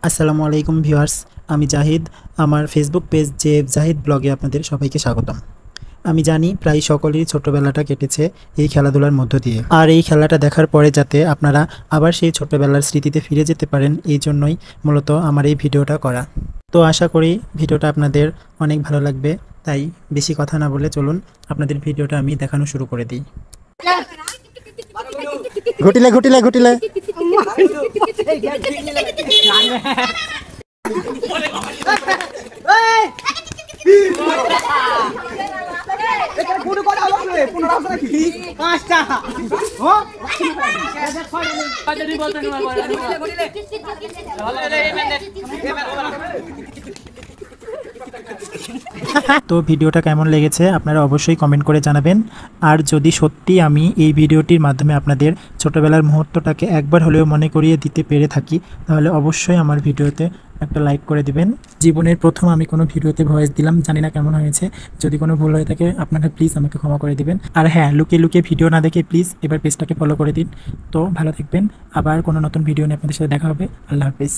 আসসালামু আলাইকুম ভিউয়ার্স, আমি জাহিদ। আমার ফেসবুক পেজ যে জাহিদ ব্লগে আপনাদের সবাইকে স্বাগতম। আমি জানি প্রায় সকলেরই ছোট্টবেলাটা কেটেছে এই খেলাধুলার মধ্য দিয়ে, আর এই খেলাটা দেখার পরে যাতে আপনারা আবার সেই ছোট্টবেলার স্মৃতিতে ফিরে যেতে পারেন, এই জন্যই মূলত আমার এই ভিডিওটা করা। তো আশা করি ভিডিওটা আপনাদের অনেক ভালো লাগবে, তাই বেশি কথা না বলে চলুন আপনাদের ভিডিওটা আমি দেখানো শুরু করে দিই। ঘটিলে ঘটিলে ঘটিলে তো ভিডিওটা কেমন লেগেছে আপনারা অবশ্যই কমেন্ট করে জানাবেন। আর যদি সত্যি আমি এই ভিডিওটির মাধ্যমে আপনাদের ছোটবেলার মুহূর্তটাকে একবার হলেও মনে করিয়ে দিতে পেরে থাকি, তাহলে অবশ্যই আমার ভিডিওতে একটা লাইক করে দিবেন। জীবনের প্রথম আমি কোনো ভিডিওতে ভয়েস দিলাম, জানি না কেমন হয়েছে। যদি কোনো ভুল হয়ে থাকে আপনারা প্লিজ আমাকে ক্ষমা করে দিবেন। আর হ্যাঁ, লুকিয়ে লুকিয়ে ভিডিও না দেখে প্লিজ এবার পেজটাকে ফলো করে দিন। তো ভালো থাকবেন, আবার কোনো নতুন ভিডিও নিয়ে আপনাদের সাথে দেখা হবে। আল্লাহ হাফিজ।